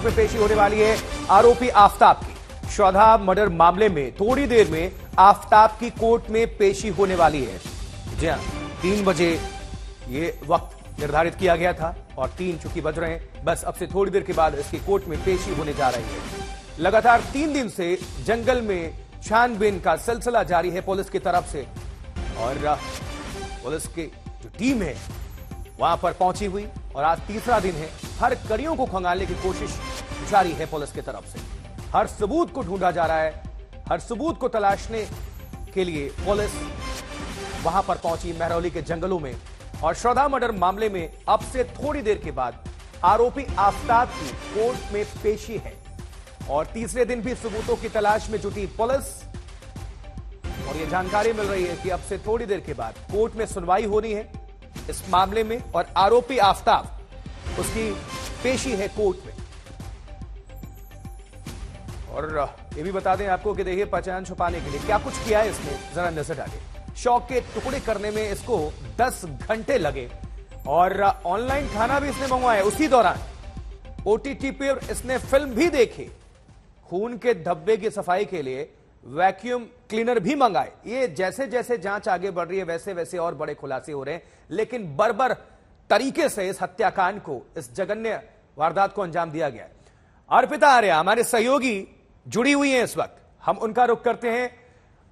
में पेशी होने वाली है आरोपी आफ्ताब की। शौधा मर्डर मामले में थोड़ी देर में आफ्ताब की कोर्ट में पेशी होने वाली है। जी हां, 3 बजे ये वक्त निर्धारित किया गया था और 3 चूंकि बज रहे हैं, बस अब से थोड़ी देर के बाद इसकी कोर्ट में पेशी होने जा रही है। लगातार 3 दिन से जंगल में छानबीन का सिलसिला जारी है पुलिस की तरफ से, और पुलिस की जो टीम है वहां पर पहुंची हुई और आज तीसरा दिन है। हर कड़ियों को खंगालने की कोशिश जारी है पुलिस की तरफ से। हर सबूत को ढूंढा जा रहा है, हर सबूत को तलाशने के लिए पुलिस वहां पर पहुंची महरौली के जंगलों में। और शौधा मर्डर मामले में अब से थोड़ी देर के बाद आरोपी आफ्ताब की कोर्ट में पेशी है और तीसरे दिन भी सबूतों की तलाश में जुटी पुलिस। और यह जानकारी मिल रही है कि अब से थोड़ी देर के बाद कोर्ट में सुनवाई होनी है इस मामले में और आरोपी आफ्ताब, उसकी पेशी है कोर्ट में। और ये भी बता दें आपको कि देखिए, पहचान छुपाने के लिए क्या कुछ किया है इसने, जरा नजर डालिए। शौक के टुकड़े करने में इसको 10 घंटे लगे और ऑनलाइन खाना भी इसने मंगवाया। उसी दौरान ओटीटी पर इसने फिल्म भी देखी। खून के धब्बे की सफाई के लिए वैक्यूम क्लीनर भी मंगाए। ये जैसे जैसे जांच आगे बढ़ रही है वैसे वैसे और बड़े खुलासे हो रहे हैं, लेकिन बर्बर तरीके से इस हत्याकांड को, इस जघन्य वारदात को अंजाम दिया गया है। अर्पिता आर्या हमारे सहयोगी जुड़ी हुई हैं इस वक्त, हम उनका रुख करते हैं।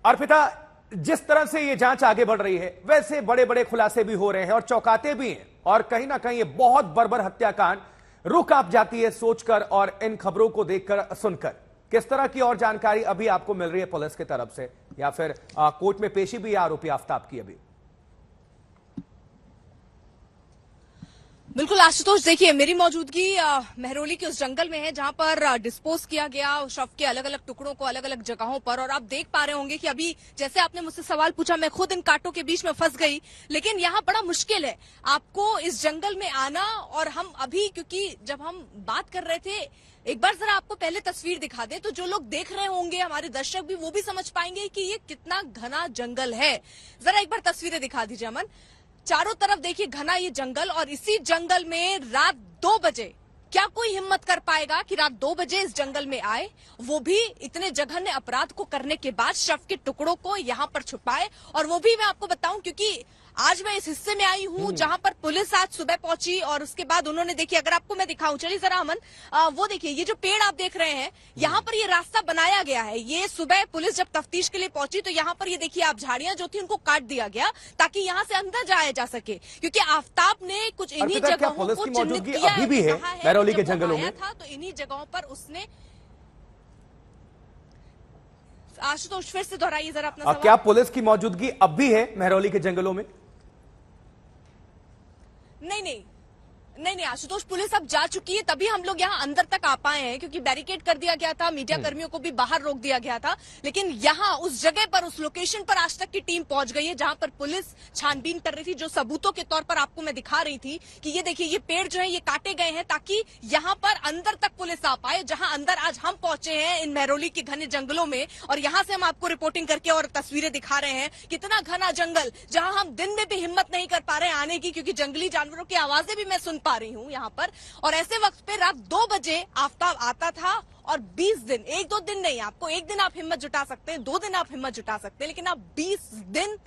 अर्पिता, जिस तरह से ये जांच आगे बढ़ रही है वैसे बड़े बड़े खुलासे भी हो रहे हैं और चौंकाते भी हैं, और कहीं ना कहीं ये बहुत बर्बर हत्याकांड रुक आप जाती है सोचकर और इन खबरों को देखकर, सुनकर। किस तरह की और जानकारी अभी आपको मिल रही है पुलिस की तरफ से, या फिर कोर्ट में पेशी भी है आरोपी आफ्ताब की अभी? बिल्कुल आशुतोष, देखिए मेरी मौजूदगी महरौली के उस जंगल में है जहां पर डिस्पोज किया गया शव के अलग अलग टुकड़ों को अलग अलग जगहों पर। और आप देख पा रहे होंगे कि अभी जैसे आपने मुझसे सवाल पूछा, मैं खुद इन कांटों के बीच में फंस गई। लेकिन यहाँ बड़ा मुश्किल है आपको इस जंगल में आना। और हम अभी, क्योंकि जब हम बात कर रहे थे, एक बार जरा आपको पहले तस्वीर दिखा दे तो जो लोग देख रहे होंगे, हमारे दर्शक भी, वो भी समझ पाएंगे कि ये कितना घना जंगल है। जरा एक बार तस्वीरें दिखा दीजिए अमन। चारों तरफ देखिए घना ये जंगल, और इसी जंगल में रात 2 बजे क्या कोई हिम्मत कर पाएगा कि रात 2 बजे इस जंगल में आए, वो भी इतने जघन्य अपराध को करने के बाद शव के टुकड़ों को यहाँ पर छुपाए। और वो भी मैं आपको बताऊं, क्योंकि आज मैं इस हिस्से में आई हूँ जहां पर पुलिस आज सुबह पहुंची और उसके बाद उन्होंने, देखिए अगर आपको मैं दिखाऊं, चलिए जरा अमन, वो देखिए ये जो पेड़ आप देख रहे हैं, यहाँ पर ये रास्ता बनाया गया है। ये सुबह पुलिस जब तफ्तीश के लिए पहुंची तो यहाँ पर ये देखिए आप झाड़ियां जो थी उनको काट दिया गया ताकि यहाँ से अंदर जाया जा सके, क्योंकि आफ्ताब ने कुछ इन्हीं जगहों को चिन्हित किया अभी भी है महरौली के जंगलों में था, तो इन्हीं जगहों पर उसने। आशुतोष फिर से दोहराइए जरा अपना सवाल। क्या पुलिस की मौजूदगी अब भी है महरौली के जंगलों में? नहीं आशुतोष, पुलिस अब जा चुकी है, तभी हम लोग यहाँ अंदर तक आ पाए हैं, क्योंकि बैरिकेड कर दिया गया था, मीडिया कर्मियों को भी बाहर रोक दिया गया था। लेकिन यहाँ उस जगह पर, उस लोकेशन पर आज तक की टीम पहुंच गई है जहां पर पुलिस छानबीन कर रही थी। जो सबूतों के तौर पर आपको मैं दिखा रही थी कि ये देखिए ये पेड़ जो है ये काटे गए हैं ताकि यहाँ पर अंदर तक पुलिस आ पाए, जहां अंदर आज हम पहुंचे हैं इन महरौली के घने जंगलों में। और यहाँ से हम आपको रिपोर्टिंग करके और तस्वीरें दिखा रहे हैं। कितना घना जंगल, जहां हम दिन में भी हिम्मत नहीं कर पा रहे हैं आने की, क्योंकि जंगली जानवरों की आवाजें भी मैं सुन पा रही हूँ यहाँ पर। और ऐसे वक्त पे रात 2 बजे आफ्ताब आता था और 20 दिन, 1-2 दिन नहीं, आपको एक दिन आप हिम्मत जुटा सकते हैं, 2 दिन आप हिम्मत जुटा सकते हैं, लेकिन आप 20 दिन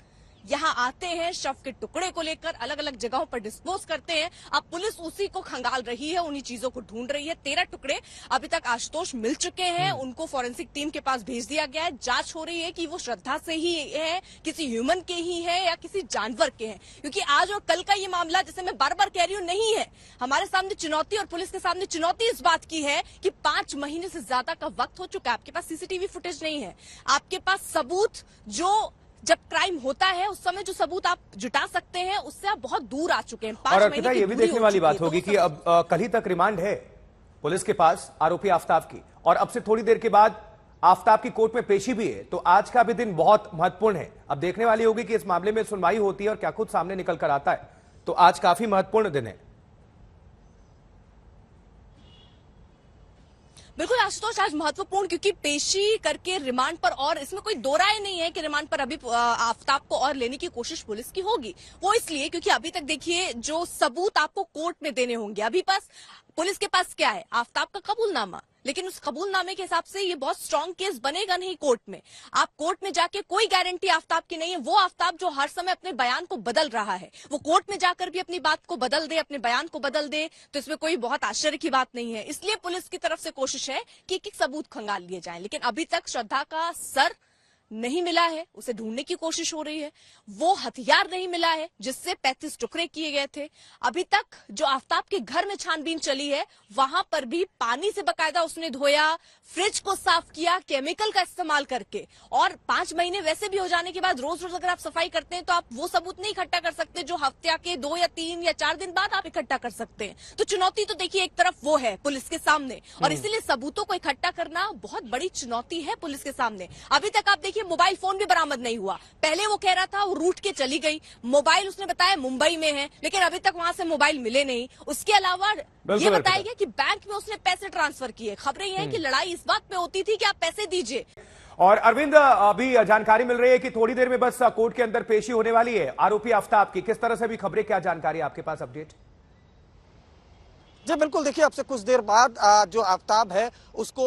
यहाँ आते हैं, शव के टुकड़े को लेकर अलग अलग जगहों पर डिस्पोज करते हैं। अब पुलिस उसी को खंगाल रही है, उन्हीं चीजों को ढूंढ रही है। 13 टुकड़े अभी तक आशुतोष मिल चुके हैं, उनको फॉरेंसिक टीम के पास भेज दिया गया है। जांच हो रही है कि वो श्रद्धा से ही है, किसी ह्यूमन के ही है या किसी जानवर के हैं, क्योंकि आज और कल का ये मामला, जैसे मैं बार बार कह रही हूँ, नहीं है। हमारे सामने चुनौती और पुलिस के सामने चुनौती इस बात की है कि 5 महीने से ज्यादा का वक्त हो चुका है, आपके पास सीसीटीवी फुटेज नहीं है, आपके पास सबूत, जो जब क्राइम होता है उस समय जो सबूत आप जुटा सकते हैं उससे आप बहुत दूर आ चुके हैं। 5 महीने की ये भी देखने वाली बात होगी कि अब कल ही तक रिमांड है पुलिस के पास आरोपी आफ्ताब की, और अब से थोड़ी देर के बाद आफ्ताब की कोर्ट में पेशी भी है। तो आज का भी दिन बहुत महत्वपूर्ण है। अब देखने वाली होगी कि इस मामले में सुनवाई होती है और क्या कुछ सामने निकल कर आता है। तो आज काफी महत्वपूर्ण दिन है। बिल्कुल आशुतोष, आज महत्वपूर्ण, क्योंकि पेशी करके रिमांड पर, और इसमें कोई दो राय नहीं है कि रिमांड पर अभी आफ्ताब को और लेने की कोशिश पुलिस की होगी। वो इसलिए क्योंकि अभी तक देखिए जो सबूत आपको कोर्ट में देने होंगे, अभी बस पुलिस के पास क्या है? आफ्ताब का कबूलनामा। लेकिन उस कबूलनामे के हिसाब से ये बहुत स्ट्रांग केस बनेगा नहीं कोर्ट में। आप कोर्ट में जाके कोई गारंटी आफ्ताब की नहीं है। वो आफ्ताब जो हर समय अपने बयान को बदल रहा है, वो कोर्ट में जाकर भी अपनी बात को बदल दे, अपने बयान को बदल दे, तो इसमें कोई बहुत आश्चर्य की बात नहीं है। इसलिए पुलिस की तरफ से कोशिश है कि एक सबूत खंगाल लिए जाएं। लेकिन अभी तक श्रद्धा का सर नहीं मिला है, उसे ढूंढने की कोशिश हो रही है। वो हथियार नहीं मिला है जिससे 35 टुकड़े किए गए थे। अभी तक जो आफ्ताब के घर में छानबीन चली है, वहां पर भी पानी से बकायदा उसने धोया, फ्रिज को साफ किया केमिकल का इस्तेमाल करके। और 5 महीने वैसे भी हो जाने के बाद रोज रोज अगर आप सफाई करते हैं तो आप वो सबूत नहीं इकट्ठा कर सकते जो हफ्ते के 2 या 3 या 4 दिन बाद आप इकट्ठा कर सकते हैं। तो चुनौती तो देखिए एक तरफ वो है पुलिस के सामने, और इसीलिए सबूतों को इकट्ठा करना बहुत बड़ी चुनौती है पुलिस के सामने। अभी तक आप देखिए मोबाइल फोन भी बरामद नहीं हुआ। पहले वो कह रहा था वो रूट के चली गई, मोबाइल उसने बताया मुंबई में है, लेकिन अभी तक वहां से मोबाइल मिले नहीं। उसके अलावा ये बताया गया कि बैंक में उसने पैसे ट्रांसफर किए। खबरें ये हैं कि लड़ाई इस बात पे होती थी कि आप पैसे दीजिए। और अरविंद, अभी जानकारी मिल रही है कि थोड़ी देर में बस कोर्ट के अंदर पेशी होने वाली है आरोपी आफ्ताब की। किस तरह से भी खबरें, क्या जानकारी आपके पास, अपडेट? जी बिल्कुल, देखिए अब से कुछ देर बाद जो आफ्ताब है उसको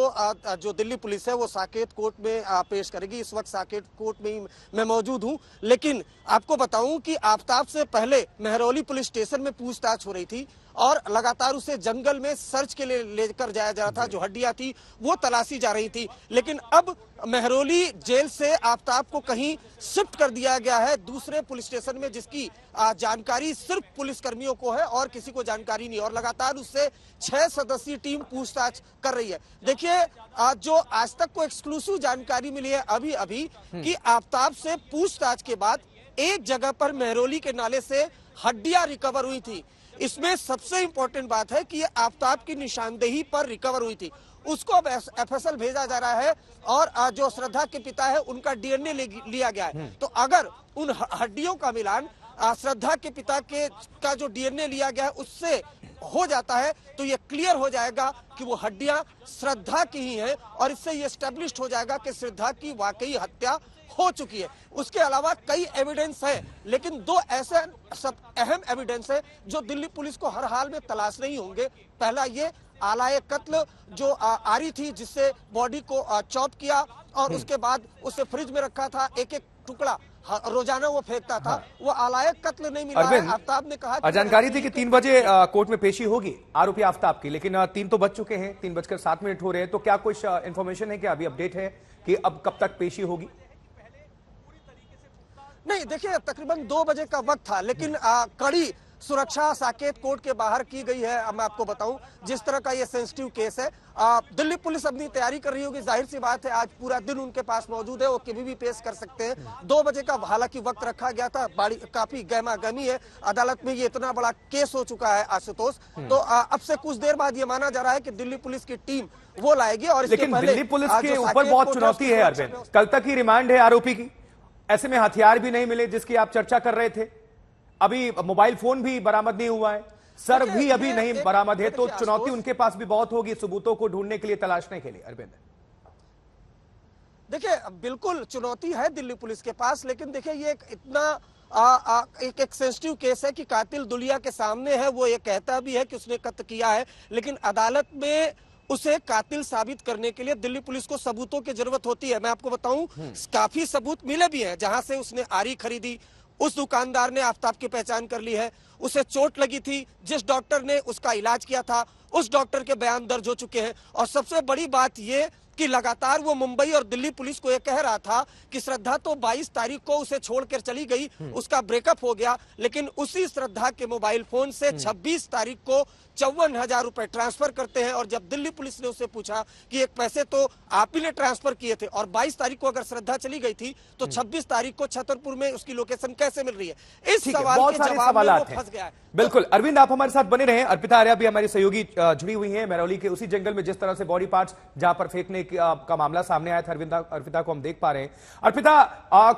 जो दिल्ली पुलिस है वो साकेत कोर्ट में पेश करेगी। इस वक्त साकेत कोर्ट में ही मैं मौजूद हूं। लेकिन आपको बताऊं कि आफ्ताब से पहले महरौली पुलिस स्टेशन में पूछताछ हो रही थी और लगातार उसे जंगल में सर्च के लिए लेकर जाया जा रहा था। जो हड्डियां थी वो तलाशी जा रही थी। लेकिन अब महरौली जेल से आफ्ताब को कहीं शिफ्ट कर दिया गया है दूसरे पुलिस स्टेशन में, जिसकी जानकारी सिर्फ पुलिस कर्मियों को है और किसी को जानकारी नहीं। और लगातार उससे 6 सदस्यीय टीम पूछताछ कर रही है। देखिए जो आज तक को एक्सक्लूसिव जानकारी मिली है अभी अभी कि आफ्ताब से पूछताछ के बाद एक जगह पर महरौली के नाले से हड्डियां रिकवर हुई थी। इसमें सबसे इंपॉर्टेंट बात है कि ये आफ्ताब की निशानदेही पर रिकवर हुई थी। उसको अब एफएसएल भेजा जा रहा है और जो श्रद्धा के पिता है उनका डीएनए लिया गया है। तो अगर उन हड्डियों का मिलान श्रद्धा के पिता का जो डीएनए लिया गया है उससे हो जाता है तो ये क्लियर हो जाएगा कि वो हड्डियां श्रद्धा की ही हैं और इससे ये एस्टेब्लिश हो जाएगा कि श्रद्धा की वाकई हत्या हो चुकी है। उसके अलावा कई एविडेंस है, लेकिन 2 ऐसे सब अहम एविडेंस है जो दिल्ली पुलिस को हर हाल में तलाश नहीं होंगे। पहला ये आलाए कत्ल जो आरी थी जिससे बॉडी को चॉप किया और उसके बाद उसे फ्रिज में रखा था, एक एक टुकड़ा रोजाना वो फेंकता था। वो आलाए कत्ल नहीं मिला है। आफ्ताब ने कहा जानकारी थी कि 3 बजे कोर्ट में पेशी होगी आरोपी आफ्ताब की, लेकिन 3 तो बज चुके हैं, 3:07 हो रहे हैं। तो क्या कुछ इंफॉर्मेशन है, क्या अभी अपडेट है कि अब कब तक पेशी होगी? नहीं, देखिए तकरीबन 2 बजे का वक्त था, लेकिन कड़ी सुरक्षा साकेत कोर्ट के बाहर की गई है। मैं आपको बताऊं जिस तरह का ये सेंसिटिव केस है, दिल्ली पुलिस अपनी तैयारी कर रही होगी। जाहिर सी बात है आज पूरा दिन उनके पास मौजूद है, वो कभी भी पेश कर सकते हैं। 2 बजे का हालांकि वक्त रखा गया था। काफी गहमा गहमी है अदालत में, ये इतना बड़ा केस हो चुका है आशुतोष। तो अब से कुछ देर बाद ये माना जा रहा है कि दिल्ली पुलिस की टीम वो लाएगी। और लेकिन दिल्ली पुलिस के ऊपर बहुत चुनौती है अरविंद, कल तक ही रिमांड है आरोपी की, ऐसे में हथियार भी नहीं मिले जिसकी आप चर्चा कर रहे थे। अभी मोबाइल फोन भी बरामद नहीं हुआ है, सर भी अभी नहीं बरामद है। तो चुनौती उनके पास भी बहुत होगी सबूतों को ढूंढने के लिए, तलाशने के लिए। अरविंद देखिए बिल्कुल चुनौती है दिल्ली पुलिस के पास, लेकिन देखिए ये इतना एक सेंसिटिव केस है कि कातिल दुनिया के सामने है। वो ये कहता भी है कि उसने कत्ल किया है, लेकिन अदालत में उसे कातिल साबित करने के लिए दिल्ली पुलिस को सबूतों की जरूरत होती है। मैं आपको बताऊं काफी सबूत मिले भी हैं। जहां से उसने आरी खरीदी उस दुकानदार ने आफ्ताब की पहचान कर ली है। उसे चोट लगी थी, जिस डॉक्टर ने उसका इलाज किया था उस डॉक्टर के बयान दर्ज हो चुके हैं। और सबसे बड़ी बात यह कि लगातार वो मुंबई और दिल्ली पुलिस को यह कह रहा था कि श्रद्धा तो 22 तारीख को उसे छोड़कर चली गई, उसका ब्रेकअप हो गया। लेकिन उसी श्रद्धा के मोबाइल फोन से 26 तारीख को 54,000 रुपए ट्रांसफर करते हैं। और जब दिल्ली पुलिस ने उससे पूछा कि एक पैसे तो आप ही ने ट्रांसफर किए थे और 22 तारीख को अगर श्रद्धा चली गई थी तो 26 तारीख को छतरपुर में उसकी लोकेशन कैसे मिल रही है, इस सवाल के जवाब में वो फंस गया है। बिल्कुल अरविंद, आप हमारे साथ बने रहे। अर्पिता आर्या भी हमारी सहयोगी जुड़ी हुई है महरौली के उसी जंगल में, जिस तरह से बॉडी पार्ट्स जहां पर फेंकने का मामला सामने आया था अर्पिता को हम देख पा रहे हैं। अर्पिता,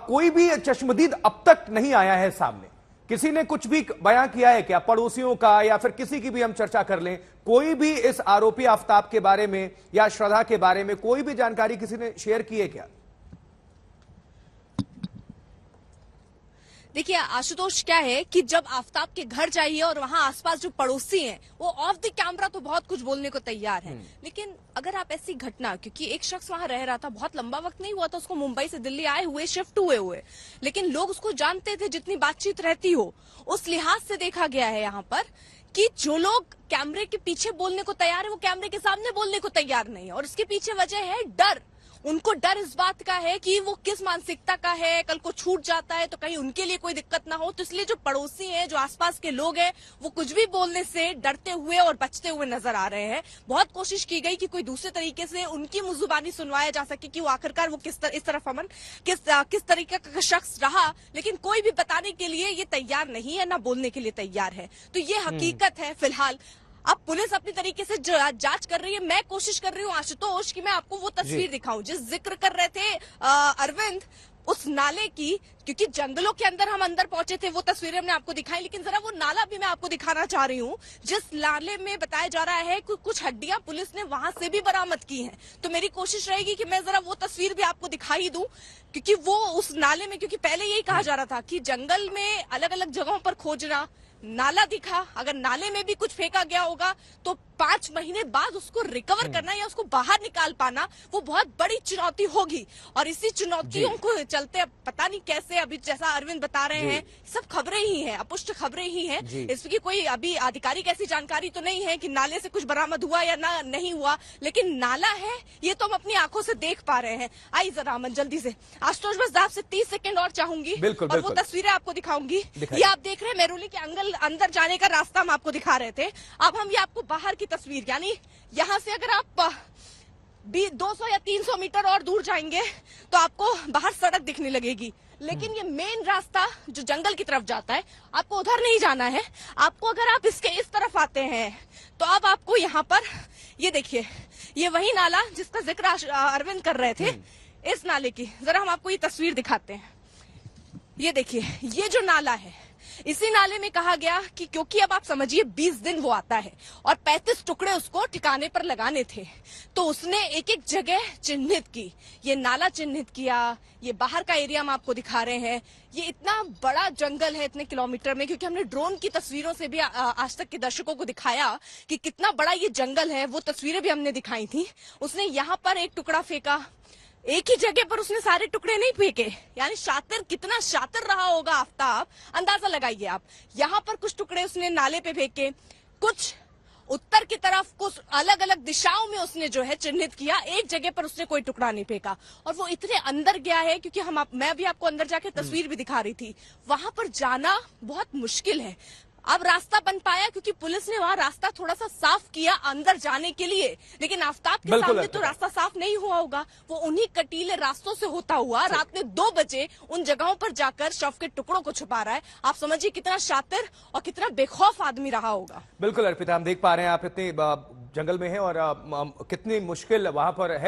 कोई भी चश्मदीद अब तक नहीं आया है सामने, किसी ने कुछ भी बयान किया है क्या, पड़ोसियों का या फिर किसी की भी हम चर्चा कर लें, कोई भी इस आरोपी आफ्ताब के बारे में या श्रद्धा के बारे में कोई भी जानकारी किसी ने शेयर की है क्या? देखिए आशुतोष, क्या है कि जब आफताब के घर जाइए और वहां आसपास जो पड़ोसी हैं वो ऑफ द कैमरा तो बहुत कुछ बोलने को तैयार हैं, लेकिन अगर आप ऐसी घटना, क्योंकि एक शख्स वहां रह रहा था, बहुत लंबा वक्त नहीं हुआ था उसको मुंबई से दिल्ली आए हुए, शिफ्ट हुए, लेकिन लोग उसको जानते थे, जितनी बातचीत रहती हो उस लिहाज से देखा गया है यहाँ पर कि जो लोग कैमरे के पीछे बोलने को तैयार है वो कैमरे के सामने बोलने को तैयार नहीं है। और इसके पीछे वजह है डर। उनको डर इस बात का है कि वो किस मानसिकता का है, कल को छूट जाता है तो कहीं उनके लिए कोई दिक्कत ना हो। तो इसलिए जो पड़ोसी हैं, जो आसपास के लोग हैं, वो कुछ भी बोलने से डरते हुए और बचते हुए नजर आ रहे हैं। बहुत कोशिश की गई कि कोई दूसरे तरीके से उनकी मुजुबानी सुनवाया जा सके कि वो आखिरकार वो इस तरफ अमन किस तरीके का शख्स रहा, लेकिन कोई भी बताने के लिए ये तैयार नहीं है, ना बोलने के लिए तैयार है। तो ये हकीकत है फिलहाल। अब पुलिस अपनी तरीके से जांच कर रही है। मैं कोशिश कर रही हूँ आशुतोष कि मैं आपको वो तस्वीर दिखाऊं जिस जिक्र कर रहे थे अरविंद, उस नाले की, क्योंकि जंगलों के अंदर हम अंदर पहुंचे थे, वो तस्वीरें हमने आपको दिखाई, लेकिन जरा वो नाला भी मैं आपको दिखाना चाह रही हूँ जिस नाले में बताया जा रहा है कि कुछ हड्डियां पुलिस ने वहां से भी बरामद की हैं। तो मेरी कोशिश रहेगी कि मैं जरा वो तस्वीर भी आपको दिखाई दूं, क्योंकि वो उस नाले में, क्योंकि पहले यही कहा जा रहा था कि जंगल में अलग अलग जगहों पर खोजना, नाला दिखा, अगर नाले में भी कुछ फेंका गया होगा तो 5 महीने बाद उसको रिकवर करना या उसको बाहर निकाल पाना वो बहुत बड़ी चुनौती होगी। और इसी चुनौतियों को चलते पता नहीं कैसे, अभी जैसा अरविंद बता रहे हैं, सब खबरें ही हैं, अपुष्ट खबरें ही हैं, इसकी कोई अभी आधिकारिक ऐसी जानकारी तो नहीं है कि नाले से कुछ बरामद हुआ या ना नहीं हुआ, लेकिन नाला है ये तो हम अपनी आंखों से देख पा रहे हैं। आई जरा अमन जल्दी से, आशुतोष बस आपसे 30 सेकंड और चाहूंगी और वो तस्वीरें आपको दिखाऊंगी। ये आप देख रहे हैं मेरुली के अंदर जाने का रास्ता हम आपको दिखा रहे थे। अब हम ये आपको बाहर की तस्वीर, यानी यहाँ से अगर आप 200 या 300 मीटर और दूर जाएंगे तो आपको बाहर सड़क दिखने लगेगी, लेकिन ये मेन रास्ता जो जंगल की तरफ जाता है, आपको उधर नहीं जाना है। आपको अगर आप इसके इस तरफ आते हैं तो अब आपको यहाँ पर ये देखिए, ये वही नाला जिसका जिक्र अरविंद कर रहे थे, इस नाले की जरा हम आपको ये तस्वीर दिखाते हैं। ये देखिए, ये जो नाला है, इसी नाले में कहा गया कि क्योंकि अब आप समझिए 20 दिन वो आता है और 35 टुकड़े उसको ठिकाने पर लगाने थे, तो उसने एक एक जगह चिन्हित की, ये नाला चिन्हित किया, ये बाहर का एरिया हम आपको दिखा रहे हैं। ये इतना बड़ा जंगल है इतने किलोमीटर में, क्योंकि हमने ड्रोन की तस्वीरों से भी आज तक के दर्शकों को दिखाया कि कितना बड़ा ये जंगल है, वो तस्वीरें भी हमने दिखाई थी। उसने यहाँ पर एक टुकड़ा फेंका, एक ही जगह पर उसने सारे टुकड़े नहीं फेंके, यानी शातिर, कितना शातिर रहा होगा आफताब, अंदाजा लगाइए आप। यहाँ पर कुछ टुकड़े उसने नाले पे फेंके, कुछ उत्तर की तरफ, कुछ अलग अलग दिशाओं में उसने जो है चिन्हित किया, एक जगह पर उसने कोई टुकड़ा नहीं फेंका। और वो इतने अंदर गया है, क्योंकि मैं भी आपको अंदर जाके तस्वीर भी दिखा रही थी, वहां पर जाना बहुत मुश्किल है। अब रास्ता बन पाया क्योंकि पुलिस ने वहां रास्ता थोड़ा सा साफ किया अंदर जाने के लिए, लेकिन आफताब के सामने तो रास्ता साफ नहीं हुआ होगा। वो उन्हीं कटीले रास्तों से होता हुआ रात में 2 बजे उन जगहों पर जाकर शव के टुकड़ों को छुपा रहा है। आप समझिए कितना शातिर और कितना बेखौफ आदमी रहा होगा। बिल्कुल अर्पिता, हम देख पा रहे हैं आप इतने जंगल में हैं और कितनी मुश्किल वहां पर है।